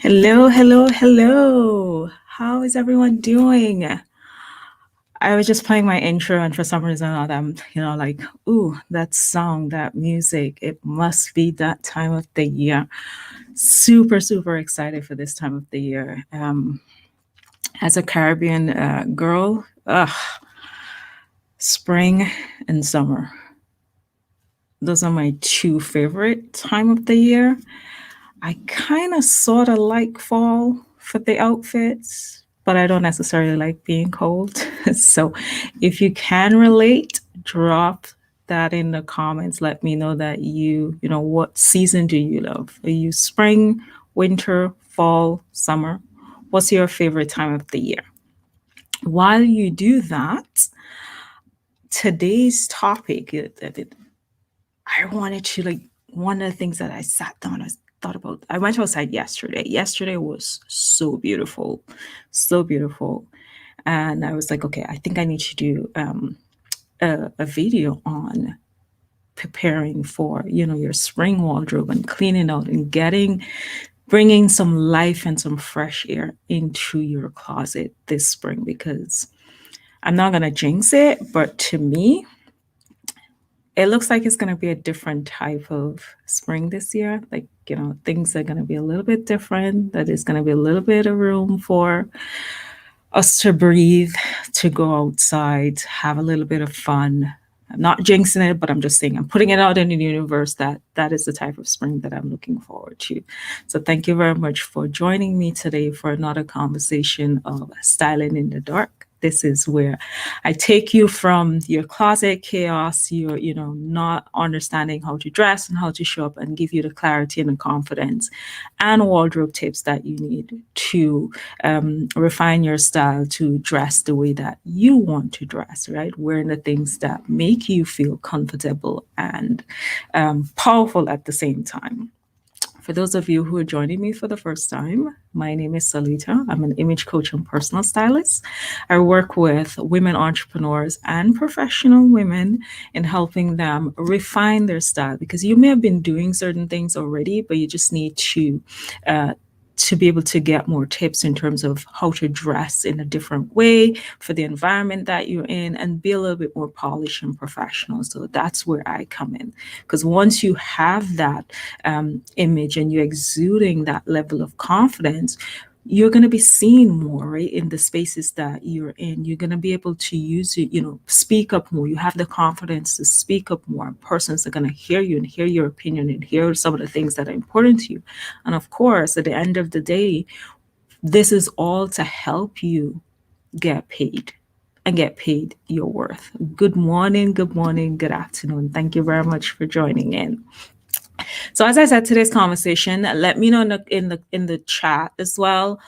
Hello, hello, hello. How is everyone doing? I was just playing my intro, and for some reason, I'm, like, ooh, that song, that music, it must be that time of the year. Super, super excited for this time of the year. As a Caribbean girl, spring and summer. Those are my two favorite time of the year. I kind of sort of like fall for the outfits, but I don't necessarily like being cold. So if you can relate, drop that in the comments. Let me know that what season do you love? Are you spring, winter, fall, summer? What's your favorite time of the year? While you do that, today's topic, I wanted to one of the things that I sat down, I thought about, I went outside yesterday. Yesterday was so beautiful, so beautiful. And I was like, okay, I think I need to do a video on preparing for, your spring wardrobe and cleaning out and bringing some life and some fresh air into your closet this spring, because I'm not going to jinx it, but to me, it looks like it's going to be a different type of spring this year. Things are going to be a little bit different. That is going to be a little bit of room for us to breathe, to go outside, have a little bit of fun. I'm not jinxing it, but I'm just saying, I'm putting it out in the universe that is the type of spring that I'm looking forward to. So thank you very much for joining me today for another conversation of Styling in the Dark. This is where I take you from your closet chaos, your, not understanding how to dress and how to show up, and give you the clarity and the confidence and wardrobe tips that you need to refine your style, to dress the way that you want to dress, right? Wearing the things that make you feel comfortable and powerful at the same time. For those of you who are joining me for the first time, my name is Salita. I'm an image coach and personal stylist. I work with women entrepreneurs and professional women in helping them refine their style, because you may have been doing certain things already, but you just need to be able to get more tips in terms of how to dress in a different way for the environment that you're in, and be a little bit more polished and professional. So that's where I come in, because once you have that image and you're exuding that level of confidence, you're going to be seen more, right, in the spaces that you're in. You're going to be able to use it, speak up more. You have the confidence to speak up more. Persons are going to hear you and hear your opinion and hear some of the things that are important to you. And of course, at the end of the day, this is all to help you get paid and get paid your worth. Good morning, good afternoon. Thank you very much for joining in. So as I said, today's conversation, let me know in the chat as well,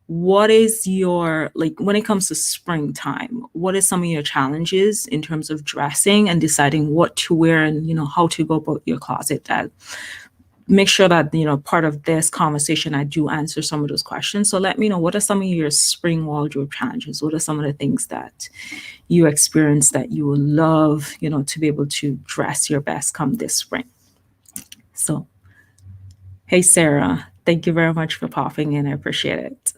what is your, when it comes to springtime, what is some of your challenges in terms of dressing and deciding what to wear, and how to go about your closet? That make sure that part of this conversation I do answer some of those questions. So let me know, what are some of your spring wardrobe challenges? What are some of the things that you experience that you will love to be able to dress your best come this spring? So, hey, Sarah, thank you very much for popping in. I appreciate it.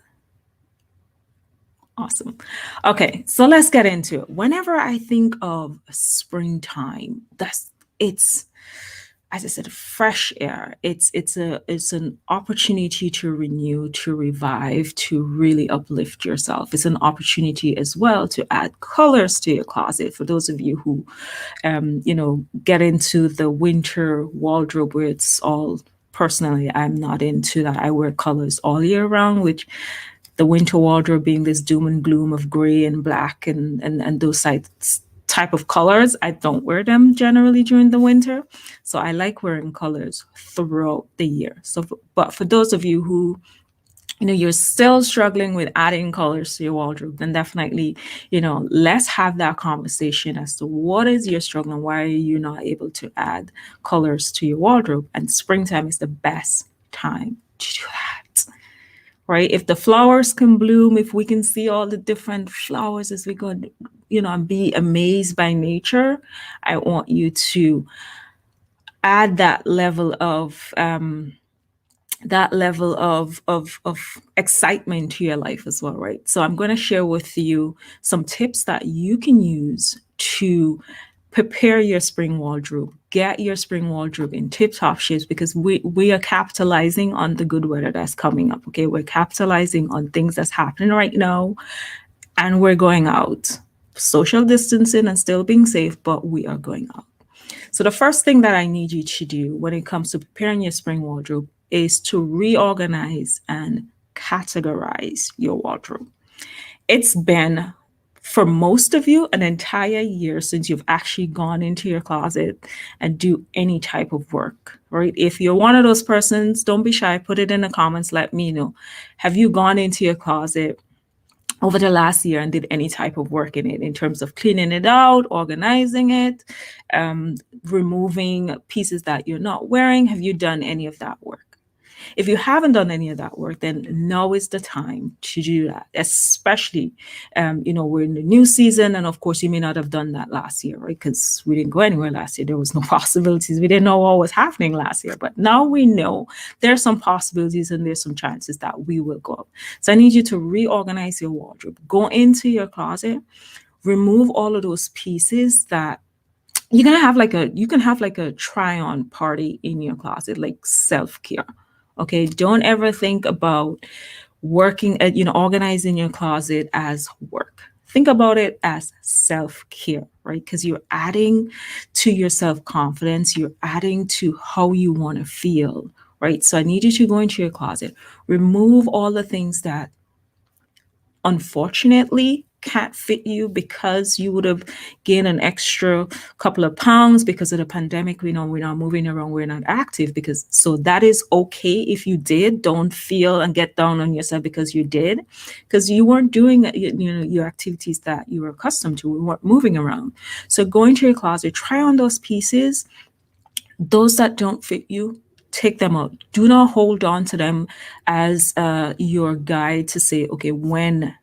Awesome. Okay, so let's get into it. Whenever I think of springtime, it's, as I said, fresh air. It's an opportunity to renew, to revive, to really uplift yourself. It's an opportunity as well to add colors to your closet. For those of you who, get into the winter wardrobe, where it's all, personally, I'm not into that. I wear colors all year round, which the winter wardrobe being this doom and gloom of gray and black and those type of colors. I don't wear them generally during the winter. So I like wearing colors throughout the year. But for those of you who, you're still struggling with adding colors to your wardrobe, then definitely, let's have that conversation as to what is your struggle and why are you not able to add colors to your wardrobe. And springtime is the best time to do that. Right? If the flowers can bloom, if we can see all the different flowers as we go, and be amazed by nature, I want you to add that level of excitement to your life as well, right? So I'm going to share with you some tips that you can use to prepare your spring wardrobe, get your spring wardrobe in tip-top shapes, because we are capitalizing on the good weather that's coming up. Okay, we're capitalizing on things that's happening right now, and we're going out, social distancing and still being safe, but we are going out. So the first thing that I need you to do when it comes to preparing your spring wardrobe is to reorganize and categorize your wardrobe. It's been, for most of you, an entire year since you've actually gone into your closet and do any type of work, right? If you're one of those persons, don't be shy, put it in the comments, let me know. Have you gone into your closet over the last year and did any type of work in it in terms of cleaning it out, organizing it, removing pieces that you're not wearing? Have you done any of that work? If you haven't done any of that work, then now is the time to do that, especially, we're in the new season. And of course, you may not have done that last year, right? Because we didn't go anywhere last year. There was no possibilities. We didn't know what was happening last year. But now we know there's some possibilities and there's some chances that we will go up. So I need you to reorganize your wardrobe. Go into your closet, remove all of those pieces that you can have like a try on party in your closet, like self-care. Okay, don't ever think about working at, organizing your closet as work. Think about it as self-care, right? Because you're adding to your self-confidence, you're adding to how you want to feel, right? So I need you to go into your closet, remove all the things that unfortunately can't fit you because you would have gained an extra couple of pounds because of the pandemic. We know we're not moving around, we're not active, so that is okay. If you did, don't feel and get down on yourself because you did, because you weren't doing your activities that you were accustomed to. We weren't moving around. So go into your closet, try on those pieces. Those that don't fit you, take them out. Do not hold on to them as your guide to say, okay, when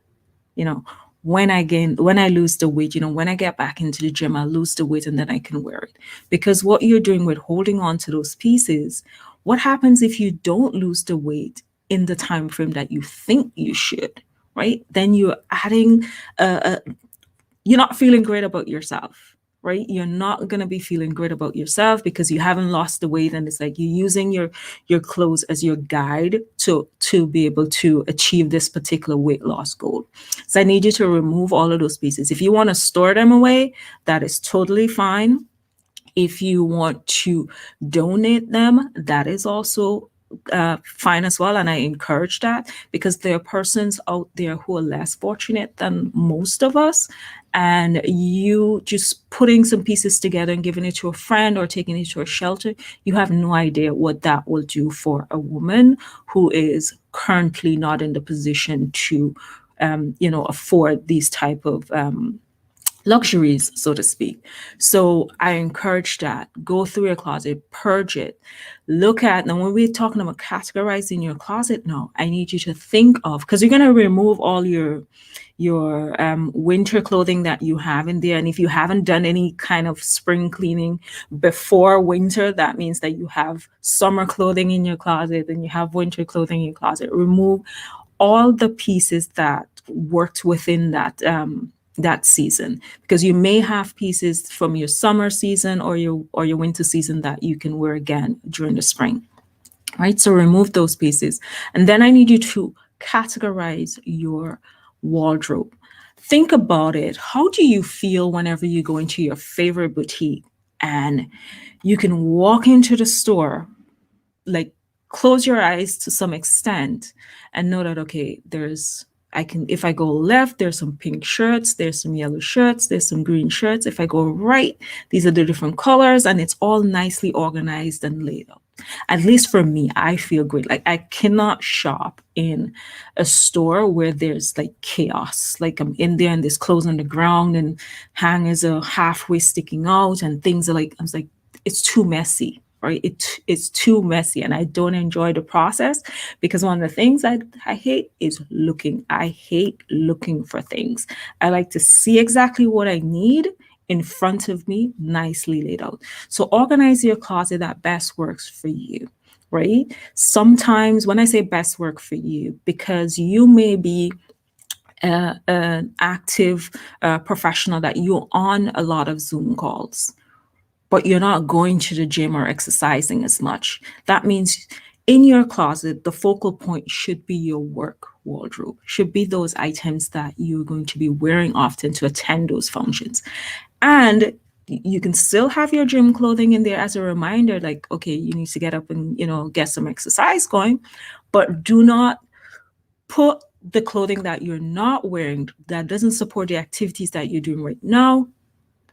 I lose the weight, when I get back into the gym, I'll lose the weight and then I can wear it. Because what you're doing with holding on to those pieces, what happens if you don't lose the weight in the time frame that you think you should, right? Then you're adding, you're not feeling great about yourself. Right? You're not going to be feeling great about yourself because you haven't lost the weight, and it's like you're using your clothes as your guide to be able to achieve this particular weight loss goal. So I need you to remove all of those pieces. If you want to store them away, that is totally fine. If you want to donate them, that is also fine as well. And I encourage that, because there are persons out there who are less fortunate than most of us. And you just putting some pieces together and giving it to a friend or taking it to a shelter, you have no idea what that will do for a woman who is currently not in the position to, afford these type of luxuries, so to speak. So I encourage that. Go through your closet, purge it, look at, and when we're talking about categorizing your closet now, I need you to think of, because you're going to remove all your winter clothing that you have in there. And if you haven't done any kind of spring cleaning before winter, that means that you have summer clothing in your closet and you have winter clothing in your closet. Remove all the pieces that worked within that season, because you may have pieces from your summer season or your winter season that you can wear again during the spring. Right? So remove those pieces. And then I need you to categorize your wardrobe. Think about it. How do you feel whenever you go into your favorite boutique and you can walk into the store, like close your eyes to some extent and know that, okay, there's if I go left, there's some pink shirts, there's some yellow shirts, there's some green shirts. If I go right, these are the different colors, and it's all nicely organized and laid out. At least for me, I feel great. Like I cannot shop in a store where there's like chaos. Like I'm in there and there's clothes on the ground and hangers are halfway sticking out and things are like, I was like, it's too messy, right? It's too messy and I don't enjoy the process because one of the things I hate is looking. I hate looking for things. I like to see exactly what I need in front of me, nicely laid out. So organize your closet that best works for you, right? Sometimes when I say best work for you, because you may be an active professional that you're on a lot of Zoom calls, but you're not going to the gym or exercising as much. That means in your closet, the focal point should be your work wardrobe, should be those items that you're going to be wearing often to attend those functions. And you can still have your gym clothing in there as a reminder, like, okay, you need to get up and, get some exercise going, but do not put the clothing that you're not wearing that doesn't support the activities that you're doing right now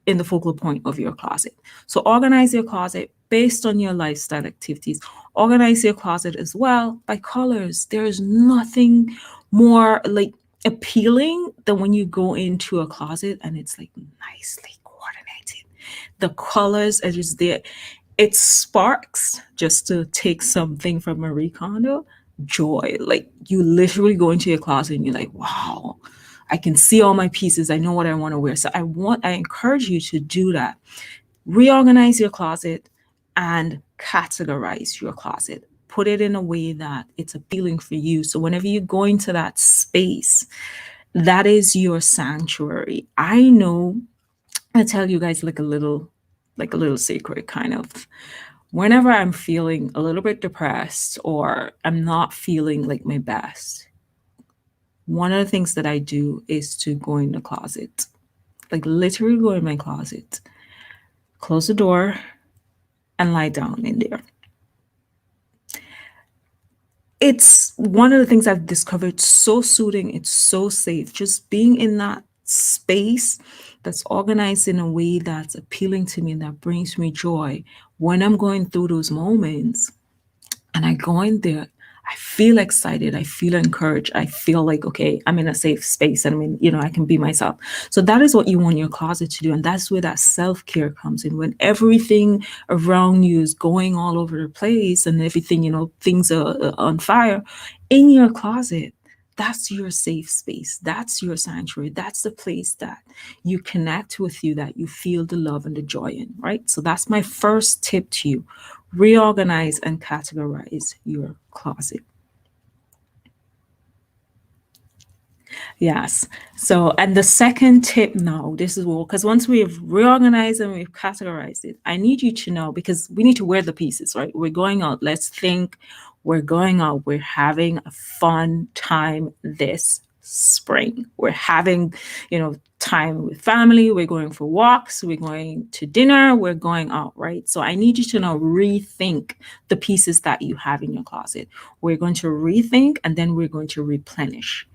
in the focal point of your closet. So organize your closet based on your lifestyle activities. Organize your closet as well by colors. There is nothing more like appealing than when you go into a closet and it's like nicely coordinated. The colors are just there. It sparks, just to take something from Marie Kondo, joy. Like you literally go into your closet and you're like, wow, I can see all my pieces. I know what I want to wear. So I encourage you to do that. Reorganize your closet and categorize your closet. Put it in a way that it's appealing for you. So whenever you go into that space, that is your sanctuary. I know, I tell you guys like a little secret kind of. Whenever I'm feeling a little bit depressed or I'm not feeling like my best, one of the things that I do is to go in the closet, like literally go in my closet, close the door, and lie down in there. It's one of the things I've discovered so soothing. It's so safe. Just being in that space that's organized in a way that's appealing to me and that brings me joy. When I'm going through those moments and I go in there, I feel excited. I feel encouraged. I feel like, okay, I'm in a safe space and I can be myself. So that is what you want your closet to do. And that's where that self-care comes in. When everything around you is going all over the place and everything, things are on fire, in your closet, that's your safe space. That's your sanctuary. That's the place that you connect with you, that you feel the love and the joy in, right? So that's my first tip to you. Reorganize and categorize your closet. Yes. So, and the second tip now, this is because once we've reorganized and we've categorized it, I need you to know, because we need to wear the pieces, right? We're going out. Let's think we're going out. We're having a fun time this spring. We're having, time with family. We're going for walks. We're going to dinner. We're going out, right? So I need you to now rethink the pieces that you have in your closet. We're going to rethink and then we're going to replenish.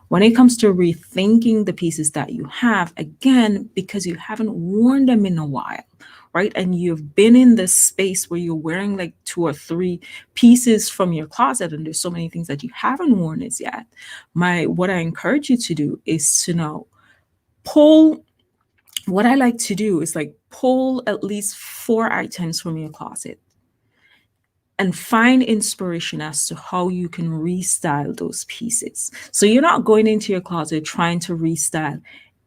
When it comes to rethinking the pieces that you have, again, because you haven't worn them in a while, right? And you've been in this space where you're wearing like 2 or 3 pieces from your closet, and there's so many things that you haven't worn as yet. What I encourage you to do is to now pull. What I like to do is like pull at least 4 items from your closet and find inspiration as to how you can restyle those pieces. So you're not going into your closet trying to restyle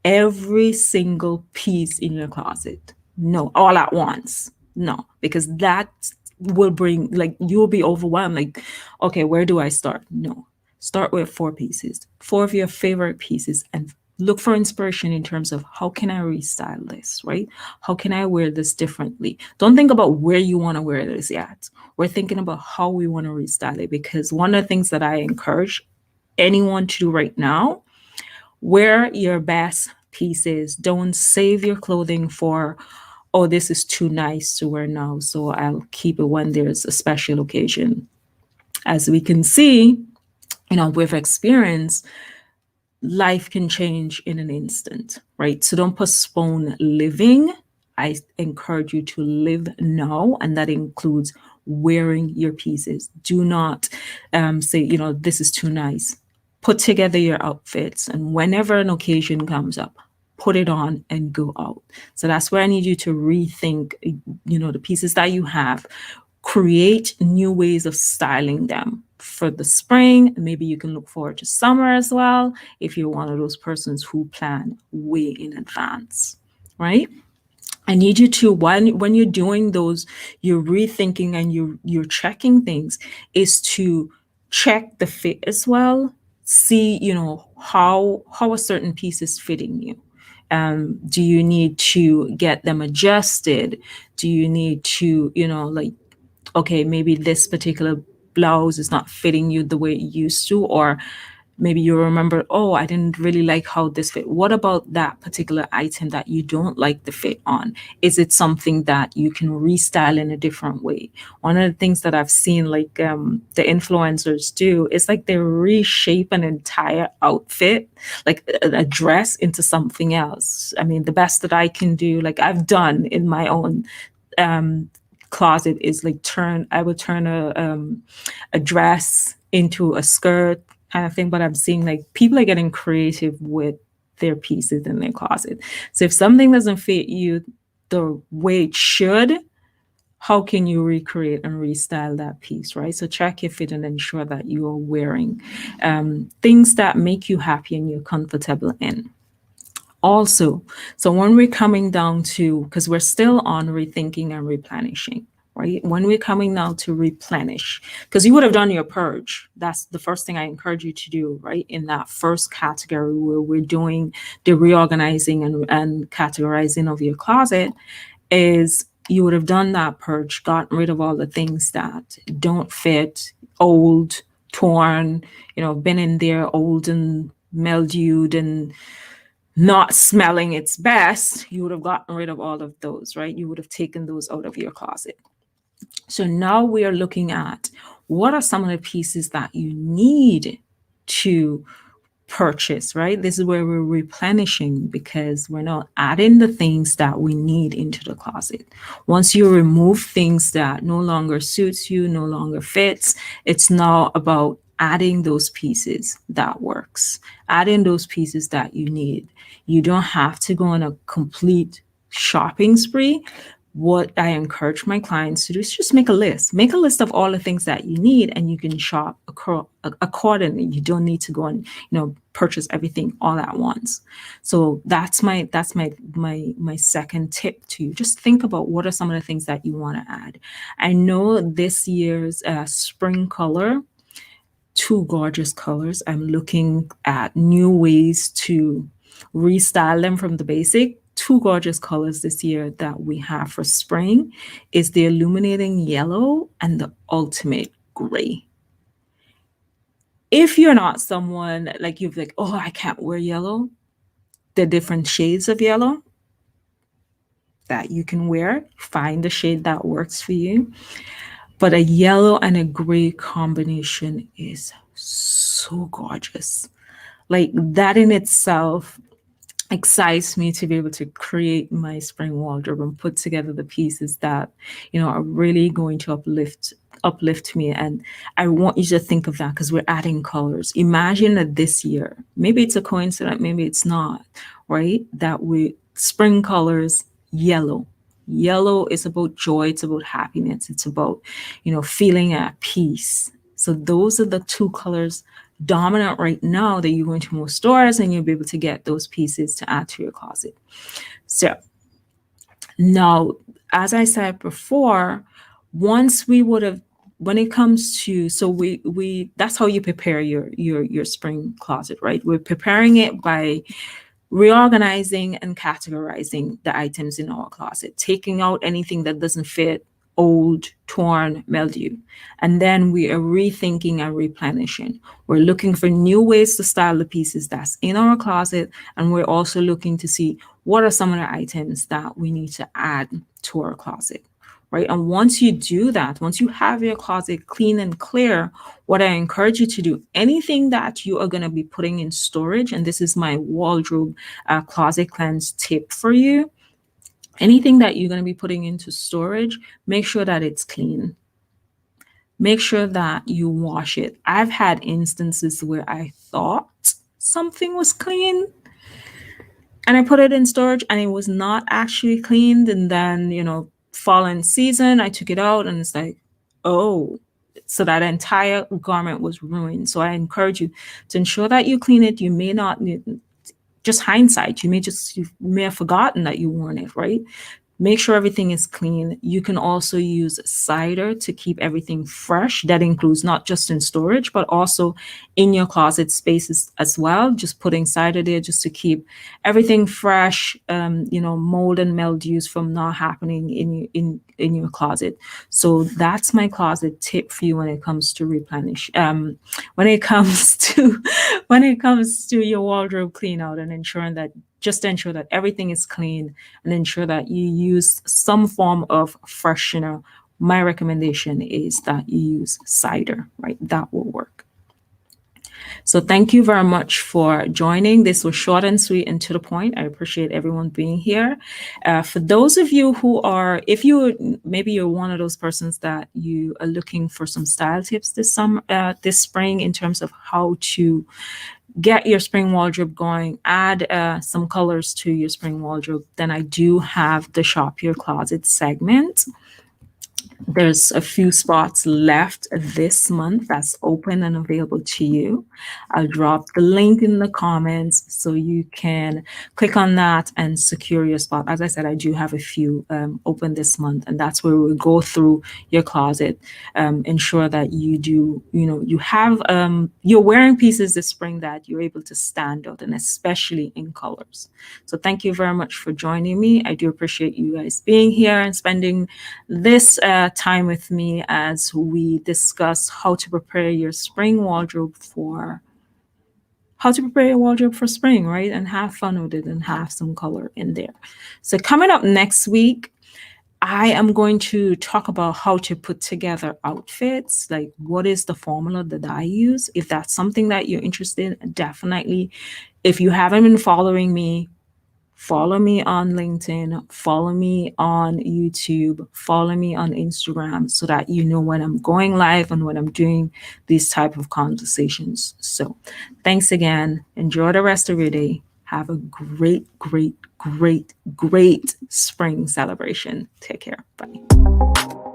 every single piece in your closet. No, all at once. No, because that will bring, like, you'll be overwhelmed. Like, okay, where do I start? No, start with 4 pieces, 4 of your favorite pieces, and look for inspiration in terms of how can I restyle this, right? How can I wear this differently? Don't think about where you want to wear this yet. We're thinking about how we want to restyle it, because one of the things that I encourage anyone to do right now, wear your best pieces. Don't save your clothing for, oh, this is too nice to wear now, so I'll keep it when there's a special occasion. As we can see, with experience, life can change in an instant, right? So don't postpone living. I encourage you to live now, and that includes wearing your pieces. Do not say, this is too nice. Put together your outfits, and whenever an occasion comes up, put it on and go out. So that's where I need you to rethink, the pieces that you have. Create new ways of styling them for the spring. Maybe you can look forward to summer as well if you're one of those persons who plan way in advance, right? I need you to, when you're doing those, you're rethinking and you're checking things, is to check the fit as well. See, how a certain piece is fitting you. Do you need to get them adjusted? Do you need to, like, okay, maybe this particular blouse is not fitting you the way it used to, or maybe you remember, oh, I didn't really like how this fit. What about that particular item that you don't like the fit on? Is it something that you can restyle in a different way? One of the things that I've seen, like the influencers do, is like they reshape an entire outfit, like a dress, into something else. I mean, the best that I can do, like I've done in my own um, closet, is like I would turn a dress into a skirt kind of thing. But I'm seeing like people are getting creative with their pieces in their closet. So if something doesn't fit you the way it should, how can you recreate and restyle that piece, right? So check your fit and ensure that you are wearing things that make you happy and you're comfortable in. Also, so when we're coming down to, because we're still on rethinking and replenishing, right? When we're coming now to replenish, because you would have done your purge. That's the first thing I encourage you to do, right? In that first category where we're doing the reorganizing and categorizing of your closet, is you would have done that purge, gotten rid of all the things that don't fit, old, torn, been in there, old and mildewed and not smelling its best. You would have gotten rid of all of those, right? You would have taken those out of your closet. So now we are looking at what are some of the pieces that you need to purchase, right? This is where we're replenishing, because we're not adding the things that we need into the closet. Once you remove things that no longer suits you, no longer fits, it's now about adding those pieces that works, adding those pieces that you need. You don't have to go on a complete shopping spree. What I encourage my clients to do is just make a list. Make a list of all the things that you need, and you can shop accordingly. You don't need to go and purchase everything all at once. So that's my second tip to you. Just think about what are some of the things that you want to add. I know this year's spring color, two gorgeous colors. I'm looking at new ways to restyle them from the basic. Two gorgeous colors this year that we have for spring is the illuminating yellow and the ultimate gray. If you're not someone like you've like, oh, I can't wear yellow, the different shades of yellow that you can wear, find the shade that works for you. But a yellow and a gray combination is so gorgeous. Like that in itself excites me to be able to create my spring wardrobe and put together the pieces that are really going to uplift me. And I want you to think of that, because we're adding colors. Imagine that this year, maybe it's a coincidence, maybe it's not, right, that we spring colors, yellow is about joy, it's about happiness, it's about feeling at peace. So those are the two colors dominant right now that you go into most stores, and you'll be able to get those pieces to add to your closet. So now, as I said before, once we would have, when it comes to, so we that's how you prepare your spring closet, right? We're preparing it by reorganizing and categorizing the items in our closet, taking out anything that doesn't fit, old, torn, mildew. And then we are rethinking and replenishing. We're looking for new ways to style the pieces that's in our closet. And we're also looking to see what are some of the items that we need to add to our closet. right? And once you do that, once you have your closet clean and clear, what I encourage you to do, anything that you are going to be putting in storage, and this is my wardrobe closet cleanse tip for you, anything that you're going to be putting into storage, make sure that it's clean. Make sure that you wash it. I've had instances where I thought something was clean and I put it in storage and it was not actually cleaned. And then, fall and season, I took it out and it's like, oh, so that entire garment was ruined. So I encourage you to ensure that you clean it. You may not need, just hindsight, you may have forgotten that you worn it, right? Make sure everything is clean. You can also use cider to keep everything fresh. That includes not just in storage, but also in your closet spaces as well. Just putting cider there just to keep everything fresh, mold and mildews from not happening in your closet. So that's my closet tip for you when it comes to replenish. When it comes to your wardrobe clean out and ensure that everything is clean and ensure that you use some form of freshener. My recommendation is that you use cider, right? That will work. So thank you very much for joining. This was short and sweet and to the point. I appreciate everyone being here. For those of you who are, maybe you're one of those persons that you are looking for some style tips this spring in terms of how to get your spring wardrobe going, add some colors to your spring wardrobe, then I do have the Shop Your Closet segment. There's a few spots left this month that's open and available to you. I'll drop the link in the comments so you can click on that and secure your spot. As I said, I do have a few open this month, and that's where we'll go through your closet, ensure that you have, you're wearing pieces this spring that you're able to stand out, and especially in colors. So thank you very much for joining me. I do appreciate you guys being here and spending this time with me as we discuss how to prepare your wardrobe for spring, right? And have fun with it and have some color in there. So coming up next week, I am going to talk about how to put together outfits, like what is the formula that I use. If that's something that you're interested in, definitely. If you haven't been following me, follow me on LinkedIn, follow me on YouTube, follow me on Instagram so that you know when I'm going live and when I'm doing these type of conversations. So thanks again. Enjoy the rest of your day. Have a great, great, great, great spring celebration. Take care. Bye.